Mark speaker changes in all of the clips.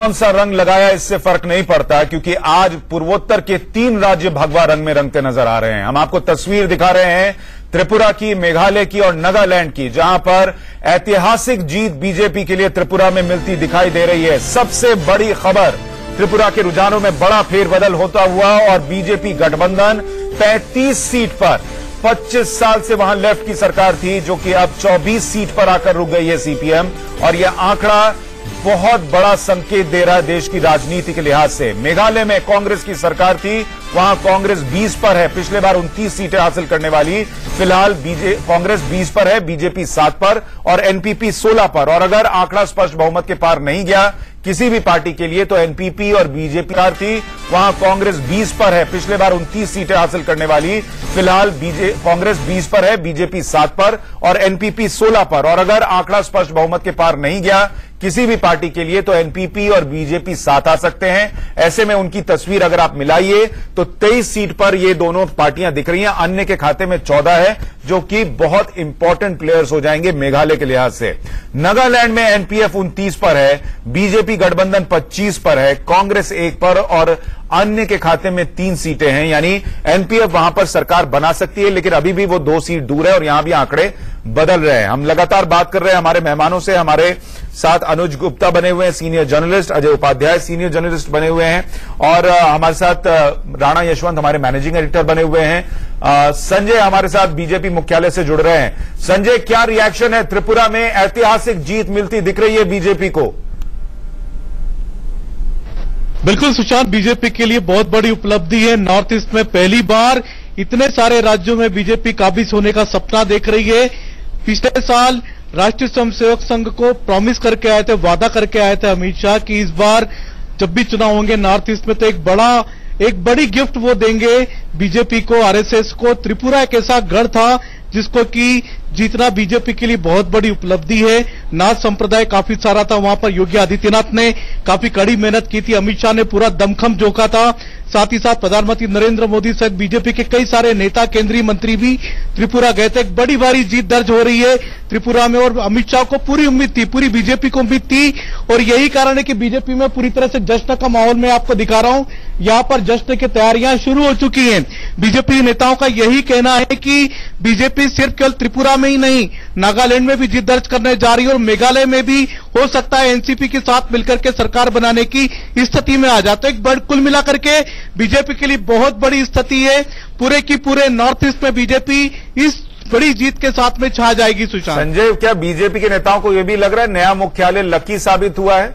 Speaker 1: कौन सा रंग लगाया इससे फर्क नहीं पड़ता, क्योंकि आज पूर्वोत्तर के 3 राज्य भगवा रंग में रंगते नजर आ रहे हैं। हम आपको तस्वीर दिखा रहे हैं त्रिपुरा की, मेघालय की और नागालैंड की, जहां पर ऐतिहासिक जीत बीजेपी के लिए त्रिपुरा में मिलती दिखाई दे रही है। सबसे बड़ी खबर, त्रिपुरा के रुझानों में बड़ा फेरबदल होता हुआ और बीजेपी गठबंधन 35 सीट पर, 25 साल से वहां लेफ्ट की सरकार थी जो कि अब 24 सीट पर आकर रुक गई है सीपीएम, और यह आंकड़ा बहुत बड़ा संकेत दे रहा है देश की राजनीति के लिहाज से। मेघालय में कांग्रेस की सरकार थी, वहां कांग्रेस 20 पर है, पिछले बार 29 सीटें हासिल करने वाली। फिलहाल कांग्रेस 20 पर है, बीजेपी 7 पर और एनपीपी 16 पर। और अगर आंकड़ा स्पष्ट बहुमत के पार नहीं गया किसी भी पार्टी के लिए तो एनपीपी और बीजेपी थी, वहां कांग्रेस 20 पर है, पिछले बार 29 सीटें हासिल करने वाली। फिलहाल कांग्रेस 20 पर है, बीजेपी 7 पर और एनपीपी 16 पर। और अगर आंकड़ा स्पष्ट बहुमत के पार नहीं गया किसी भी पार्टी के लिए तो एनपीपी और बीजेपी साथ आ सकते हैं। ऐसे में उनकी तस्वीर अगर आप मिलाइए तो 23 सीट पर ये दोनों पार्टियां दिख रही हैं, अन्य के खाते में 14 है, जो कि बहुत इंपॉर्टेंट प्लेयर्स हो जाएंगे मेघालय के लिहाज से। नागालैंड में एनपीएफ 29 पर है, बीजेपी गठबंधन 25 पर है, कांग्रेस 1 पर और अन्य के खाते में 3 सीटें हैं। यानी एनपीएफ वहां पर सरकार बना सकती है, लेकिन अभी भी वो 2 सीट दूर है और यहां भी आंकड़े बदल रहे हैं। हम लगातार बात कर रहे हैं हमारे मेहमानों से। हमारे साथ अनुज गुप्ता बने हुए हैं, senior journalist, Ajay Upadhyay senior journalist बने हुए हैं, और हमारे साथ राणा यशवंत हमारे मैनेजिंग एडिटर बने हुए हैं। संजय हमारे साथ बीजेपी मुख्यालय से जुड़ रहे हैं। संजय, क्या रिएक्शन है? त्रिपुरा में ऐतिहासिक जीत मिलती दिख रही है बीजेपी को।
Speaker 2: बिल्कुल सुशांत, बीजेपी के लिए बहुत बड़ी उपलब्धि है। नॉर्थ ईस्ट में पहली बार इतने सारे राज्यों में बीजेपी काबिज होने का सपना देख रही है। पिछले साल राष्ट्रीय स्वयंसेवक संघ को प्रॉमिस करके आए थे, वादा करके आए थे अमित शाह कि इस बार जब भी चुनाव होंगे नॉर्थ ईस्ट में तो एक बड़ी गिफ्ट वो देंगे बीजेपी को, आरएसएस को। त्रिपुरा एक ऐसा गढ़ था जिसको कि जीतना बीजेपी के लिए बहुत बड़ी उपलब्धि है। नाथ संप्रदाय काफी सारा था वहां पर, योगी आदित्यनाथ ने काफी कड़ी मेहनत की थी, अमित शाह ने पूरा दमखम झोंका था, साथ ही साथ प्रधानमंत्री नरेंद्र मोदी सहित बीजेपी के कई सारे नेता, केंद्रीय मंत्री भी त्रिपुरा गए थे। एक बड़ी भारी जीत दर्ज हो रही है त्रिपुरा में और अमित शाह को पूरी उम्मीद थी, पूरी बीजेपी को उम्मीद थी, और यही कारण है कि बीजेपी में पूरी तरह से जश्न का माहौल मैं आपको दिखा रहा हूं। यहां पर जश्न की तैयारियां शुरू हो चुकी हैं। बीजेपी नेताओं का यही कहना है कि बीजेपी सिर्फ केवल त्रिपुरा में ही नहीं, नागालैंड में भी जीत दर्ज करने जा रही है और मेघालय में भी हो सकता है एनसीपी के साथ मिलकर के सरकार बनाने की स्थिति में आ जाता है। कुल मिलाकर के बीजेपी के लिए बहुत बड़ी स्थिति है। पूरे की पूरे नॉर्थ ईस्ट में बीजेपी इस बड़ी जीत के साथ में छा जाएगी। सुशांत,
Speaker 1: संजय, क्या बीजेपी के नेताओं को यह भी लग रहा है नया मुख्यालय लकी साबित हुआ है?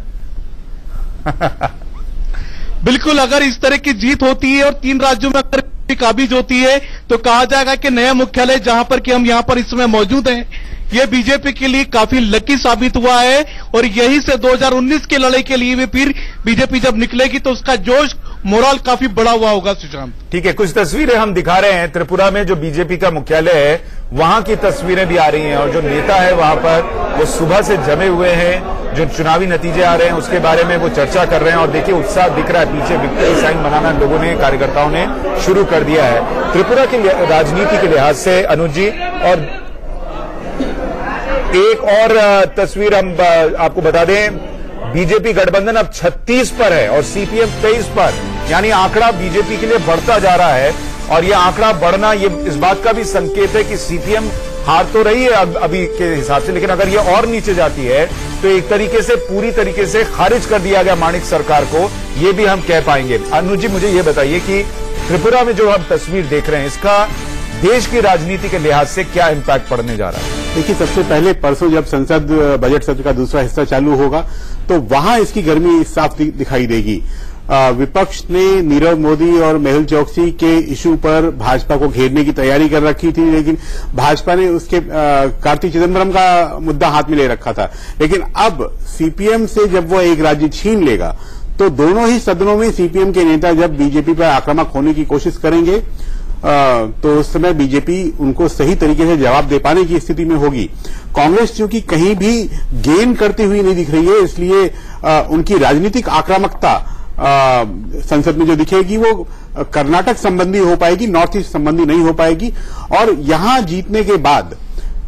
Speaker 2: बिल्कुल, अगर इस तरह की जीत होती है और 3 राज्यों में काबिज होती है तो कहा जाएगा कि नया मुख्यालय जहां पर कि हम यहां पर इस समय मौजूद हैं, ये बीजेपी के लिए काफी लकी साबित हुआ है। और यही से 2019 की लड़ाई के लिए भी फिर बीजेपी जब निकलेगी तो उसका जोश, मोरल काफी बड़ा हुआ होगा। सुशांत,
Speaker 1: ठीक है, कुछ तस्वीरें हम दिखा रहे हैं त्रिपुरा में जो बीजेपी का मुख्यालय है वहां की तस्वीरें भी आ रही हैं, और जो नेता है वहां पर वो सुबह से जमे हुए हैं। जो चुनावी नतीजे आ रहे हैं उसके बारे में वो चर्चा कर रहे हैं, और देखिए उत्साह दिख रहा है पीछे, विक्ट्री साइन बनाना लोगों ने, कार्यकर्ताओं ने शुरू कर दिया है। त्रिपुरा की राजनीति के लिहाज से अनुज जी, और एक और तस्वीर हम आपको बता दें, बीजेपी गठबंधन अब 36 पर है और सीपीएम 23 पर, यानी आंकड़ा बीजेपी के लिए बढ़ता जा रहा है। और यह आंकड़ा बढ़ना ये इस बात का भी संकेत है कि सीपीएम हार तो रही है अभी के हिसाब से, लेकिन अगर ये और नीचे जाती है तो एक तरीके से पूरी तरीके से खारिज कर दिया गया माणिक सरकार को, ये भी हम कह पाएंगे। अनुज जी, मुझे ये बताइए कि त्रिपुरा में जो हम तस्वीर देख रहे हैं इसका देश की राजनीति के लिहाज से क्या इंपैक्ट पड़ने जा रहा है?
Speaker 3: देखिए, सबसे पहले परसों जब संसद बजट सत्र का दूसरा हिस्सा चालू होगा तो वहां इसकी गर्मी साफ दिखाई देगी। विपक्ष ने नीरव मोदी और मेहुल चोकसी के इशू पर भाजपा को घेरने की तैयारी कर रखी थी, लेकिन भाजपा ने उसके कार्ति चिदम्बरम का मुद्दा हाथ में ले रखा था। लेकिन अब सीपीएम से जब वो एक राज्य छीन लेगा तो दोनों ही सदनों में सीपीएम के नेता जब बीजेपी पर आक्रामक होने की कोशिश करेंगे तो उस समय बीजेपी उनको सही तरीके से जवाब दे पाने की स्थिति में होगी। कांग्रेस चूंकि कहीं भी गेन करती हुई नहीं दिख रही है, इसलिए उनकी राजनीतिक आक्रामकता संसद में जो दिखेगी वो कर्नाटक संबंधी हो पाएगी, नॉर्थ ईस्ट संबंधी नहीं हो पाएगी। और यहां जीतने के बाद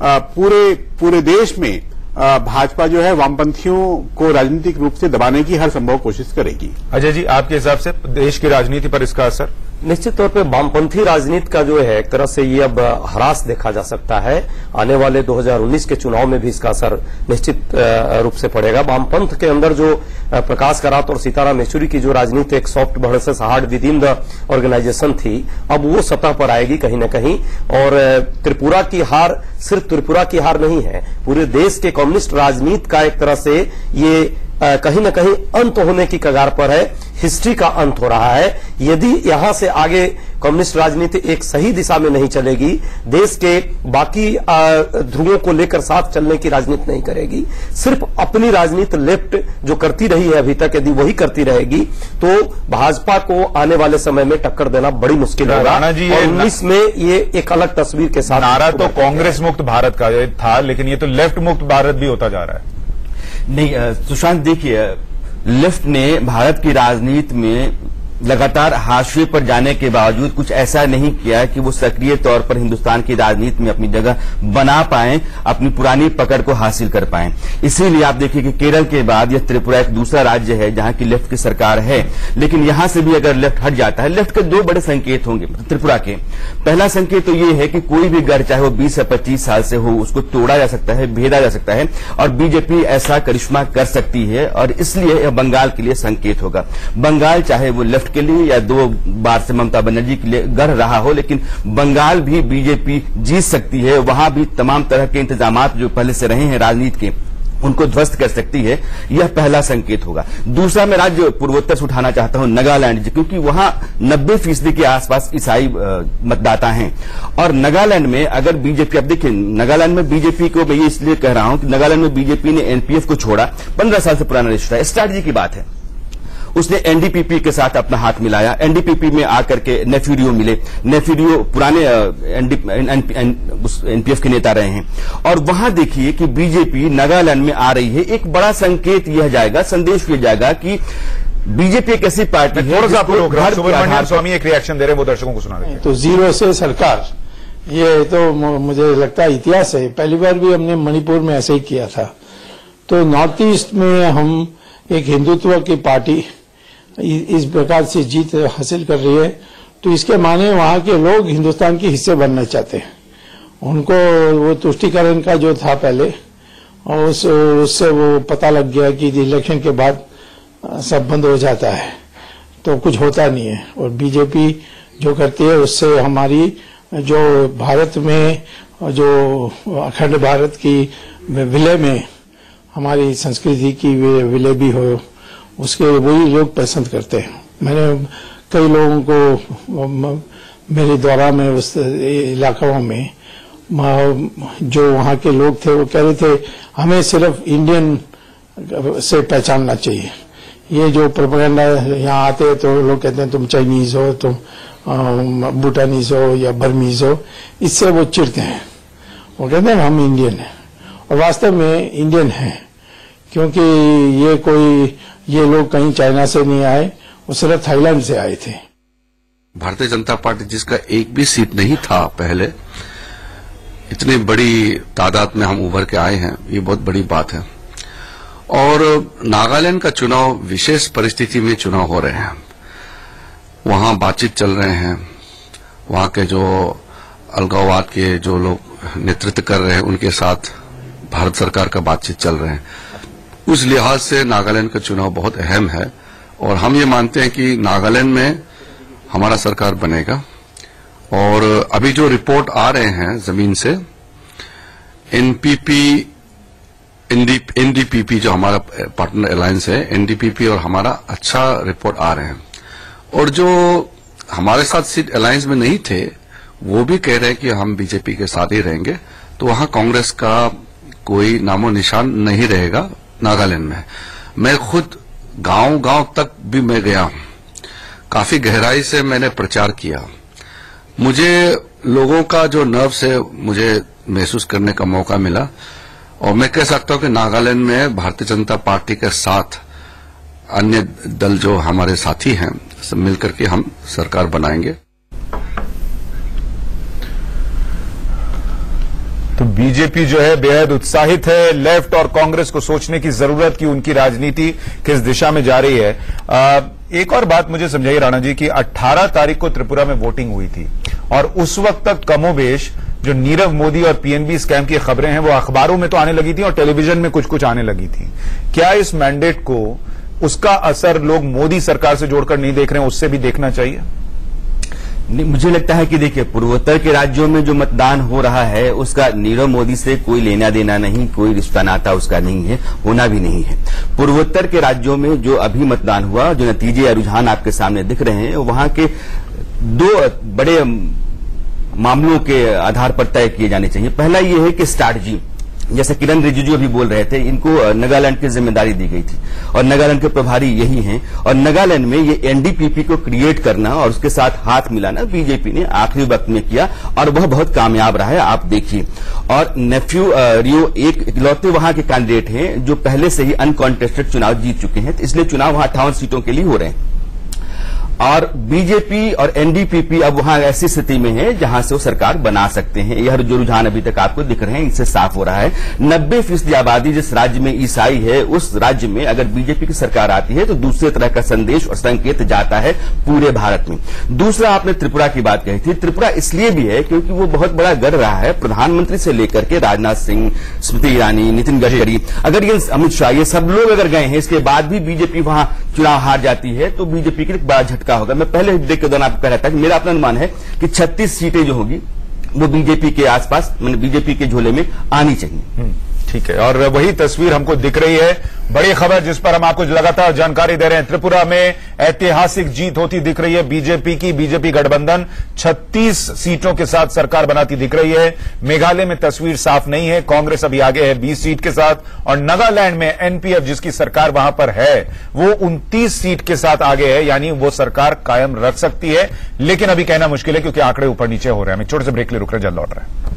Speaker 3: पूरे देश में भाजपा जो है वामपंथियों को राजनीतिक रूप से दबाने की हर संभव कोशिश करेगी।
Speaker 1: अजय जी, आपके हिसाब से देश की राजनीति पर इसका असर?
Speaker 4: निश्चित तौर पे वामपंथी राजनीति का जो है एक तरह से ये अब ह्रास देखा जा सकता है। आने वाले 2019 के चुनाव में भी इसका असर निश्चित रूप से पड़ेगा। वामपंथ के अंदर जो प्रकाश करात और सीताराम येचुरी की जो राजनीति एक soft versus hard within the organisation थी, अब वो सतह पर आएगी कहीं न कहीं। और त्रिपुरा की हार सिर्फ त्रिपुरा की हार नहीं है, पूरे देश के कम्युनिस्ट राजनीति का एक तरह से ये कहीं न कहीं अंत होने की कगार पर है। हिस्ट्री का अंत हो रहा है। यदि यहां से आगे कम्युनिस्ट राजनीति एक सही दिशा में नहीं चलेगी, देश के बाकी ध्रुवों को लेकर साथ चलने की राजनीति नहीं करेगी, सिर्फ अपनी राजनीति लेफ्ट जो करती रही है अभी तक, यदि वही करती रहेगी तो भाजपा को आने वाले समय में टक्कर देना बड़ी मुश्किल होगा। और 19 में ये एक अलग तस्वीर के साथ
Speaker 1: नारा तो कांग्रेस मुक्त भारत का था, लेकिन ये तो लेफ्ट मुक्त भारत भी होता जा रहा है।
Speaker 5: नहीं सुशांत, देखिए, लेफ्ट ने भारत की राजनीति में लगातार हाशिए पर जाने के बावजूद कुछ ऐसा नहीं किया कि वो सक्रिय तौर पर हिंदुस्तान की राजनीति में अपनी जगह बना पाएं, अपनी पुरानी पकड़ को हासिल कर पाएं। इसीलिए आप देखिए कि केरल के बाद यह त्रिपुरा एक दूसरा राज्य है जहां की लेफ्ट की सरकार है, लेकिन यहां से भी अगर लेफ्ट हट जाता है, लेफ्ट के दो बड़े संकेत होंगे त्रिपुरा के। पहला संकेत तो ये है कि कोई भी गढ़ चाहे वो 20 या 25 साल से हो, उसको तोड़ा जा सकता है, भेदा जा सकता है, और बीजेपी ऐसा करिश्मा कर सकती है। और इसलिए यह बंगाल के लिए संकेत होगा। बंगाल चाहे वो लेफ्ट के लिए या 2 बार से ममता बनर्जी के लिए गढ़ रहा हो, लेकिन बंगाल भी बीजेपी जीत सकती है। वहां भी तमाम तरह के इंतजामात जो पहले से रहे हैं राजनीति के, उनको ध्वस्त कर सकती है। यह पहला संकेत होगा। दूसरा, मैं राज्य पूर्वोत्तर से उठाना चाहता हूं नागालैंड, क्योंकि वहां 90% के आसपास ईसाई मतदाता हैं। और नागालैंड में अगर बीजेपी, अब देखिए नागालैंड में बीजेपी को मैं ये इसलिए कह रहा हूं कि नागालैंड में बीजेपी ने एनपीएफ को छोड़ा, 15 साल से पुराना रिश्ता है, स्ट्रैटेजी की बात है। उसने एनडीपीपी के साथ अपना हाथ मिलाया, एनडीपीपी में आकर के नेफ्यूरियो मिले, नेफ्यूरियो पुराने एनपीएफ के नेता रहे हैं। और वहां देखिए कि बीजेपी नागालैंड में आ रही है। एक बड़ा संकेत यह जाएगा, संदेश यह जाएगा कि बीजेपी एक ऐसी पार्टी है।
Speaker 1: थोड़ा सा आपको रोक रहा हूं, सुब्रमण्यम स्वामी एक रिएक्शन दे रहे हैं, वो दर्शकों को सुना दें।
Speaker 6: तो जीरो से सरकार, ये तो मुझे लगता है इतिहास है। पहली बार भी हमने मणिपुर में ऐसे ही किया था। तो नॉर्थ ईस्ट में हम एक हिंदुत्व की पार्टी इस प्रकार से जीत हासिल कर रही है, तो इसके माने वहां के लोग हिंदुस्तान के हिस्से बनना चाहते हैं। उनको वो तुष्टीकरण का जो था पहले, और उससे वो पता लग गया कि इलेक्शन के बाद सब बंद हो जाता है, तो कुछ होता नहीं है। और बीजेपी जो करती है उससे हमारी जो भारत में, जो अखंड भारत की विलय में हमारी संस्कृति की विलय भी हो, उसके वही लोग पसंद करते हैं। मैंने कई लोगों को मेरे दौरा में उस इलाकों में जो वहाँ के लोग थे वो कह रहे थे हमें सिर्फ इंडियन से पहचानना चाहिए। ये जो प्रोपेगेंडा यहाँ आते हैं तो लोग कहते हैं तुम चाइनीज हो, तुम भूटानीज हो या बर्मीज हो, इससे वो चिढ़ते हैं। वो कहते हैं हम इंडियन हैं, और वास्तव में इंडियन हैं, क्योंकि ये लोग कहीं चाइना से नहीं आए, वो सिर्फ थाईलैंड से आए थे।
Speaker 7: भारतीय जनता पार्टी जिसका एक भी सीट नहीं था पहले, इतनी बड़ी तादाद में हम उभर के आए हैं, ये बहुत बड़ी बात है। और नागालैंड का चुनाव विशेष परिस्थिति में चुनाव हो रहे हैं। वहां बातचीत चल रहे हैं, वहां के जो अलगाववाद के जो लोग नेतृत्व कर रहे हैं उनके साथ भारत सरकार का बातचीत चल रहे हैं। उस लिहाज से नागालैंड का चुनाव बहुत अहम है, और हम ये मानते हैं कि नागालैंड में हमारा सरकार बनेगा। और अभी जो रिपोर्ट आ रहे हैं जमीन से, एनडीपीपी जो हमारा पार्टनर अलायंस है, एनडीपीपी और हमारा अच्छा रिपोर्ट आ रहे हैं। और जो हमारे साथ सीट अलायंस में नहीं थे वो भी कह रहे हैं कि हम बीजेपी के साथ ही रहेंगे। तो वहां कांग्रेस का कोई नामो निशान नहीं रहेगा नागालैंड में। मैं खुद गांव तक भी मैं गया हूं, काफी गहराई से मैंने प्रचार किया। मुझे लोगों का जो नर्व्स है मुझे महसूस करने का मौका मिला, और मैं कह सकता हूं कि नागालैंड में भारतीय जनता पार्टी के साथ अन्य दल जो हमारे साथी हैं सब मिलकर के हम सरकार बनाएंगे।
Speaker 1: तो बीजेपी जो है बेहद उत्साहित है। लेफ्ट और कांग्रेस को सोचने की जरूरत कि उनकी राजनीति किस दिशा में जा रही है। एक और बात मुझे समझाइए राणा जी कि 18 तारीख को त्रिपुरा में वोटिंग हुई थी और उस वक्त तक कमोबेश जो नीरव मोदी और पीएनबी स्कैम की खबरें हैं वो अखबारों में तो आने लगी थी और टेलीविजन में कुछ कुछ आने लगी थी। क्या इस मैंडेट को उसका असर लोग मोदी सरकार से जोड़कर नहीं देख रहे हैं, उससे भी देखना चाहिए?
Speaker 5: नहीं, मुझे लगता है कि देखिए पूर्वोत्तर के राज्यों में जो मतदान हो रहा है उसका नीरव मोदी से कोई लेना देना नहीं, कोई रिश्ता नाता उसका नहीं है, होना भी नहीं है। पूर्वोत्तर के राज्यों में जो अभी मतदान हुआ, जो नतीजे या रुझान आपके सामने दिख रहे हैं, वहां के दो बड़े मामलों के आधार पर तय किए जाने चाहिए। पहला ये है कि स्ट्रैटेजी, जैसे किरण रिजिजू अभी बोल रहे थे, इनको नागालैंड की जिम्मेदारी दी गई थी और नागालैंड के प्रभारी यही हैं और नागालैंड में ये एनडीपीपी को क्रिएट करना और उसके साथ हाथ मिलाना बीजेपी ने आखिरी वक्त में किया और वह बहुत कामयाब रहा है, आप देखिए। और नेफ्यू रियो एक इकलौते वहां के कैंडिडेट हैं जो पहले से ही अनकॉन्टेस्टेड चुनाव जीत चुके हैं, तो इसलिए चुनाव वहां 58 सीटों के लिए हो रहे हैं। और बीजेपी और एनडीपीपी अब वहां ऐसी स्थिति में है जहां से वो सरकार बना सकते हैं। यह जो रुझान अभी तक आपको दिख रहे हैं इससे साफ हो रहा है। 90% आबादी जिस राज्य में ईसाई है उस राज्य में अगर बीजेपी की सरकार आती है तो दूसरे तरह का संदेश और संकेत जाता है पूरे भारत में। दूसरा, आपने त्रिपुरा की बात कही थी। त्रिपुरा इसलिए भी है क्योंकि वो बहुत बड़ा गढ़ रहा है, प्रधानमंत्री से लेकर के राजनाथ सिंह, स्मृति ईरानी, नितिन गडकरी, अगर ये अमित शाह, ये सब लोग अगर गए हैं, इसके बाद भी बीजेपी वहां चुनाव हार जाती है तो बीजेपी के लिए बड़ा झटका होगा। मैं पहले ब्रेक के दौरान आपको कह रहा था कि मेरा अपना अनुमान है कि 36 सीटें जो होगी वो बीजेपी के आसपास, मतलब बीजेपी के झोले में आनी चाहिए।
Speaker 1: ठीक है, और वही तस्वीर हमको दिख रही है। बड़ी खबर जिस पर हम आपको लगातार जानकारी दे रहे हैं, त्रिपुरा में ऐतिहासिक जीत होती दिख रही है बीजेपी की। बीजेपी गठबंधन 36 सीटों के साथ सरकार बनाती दिख रही है। मेघालय में तस्वीर साफ नहीं है, कांग्रेस अभी आगे है 20 सीट के साथ और नागालैंड में एनपीएफ जिसकी सरकार वहां पर है वो 29 सीट के साथ आगे है, यानी वो सरकार कायम रख सकती है। लेकिन अभी कहना मुश्किल है क्योंकि आंकड़े ऊपर नीचे हो रहे हैं। हम एक छोटे से ब्रेक ले रुक रहे हैं, जल्द लौट रहे हैं।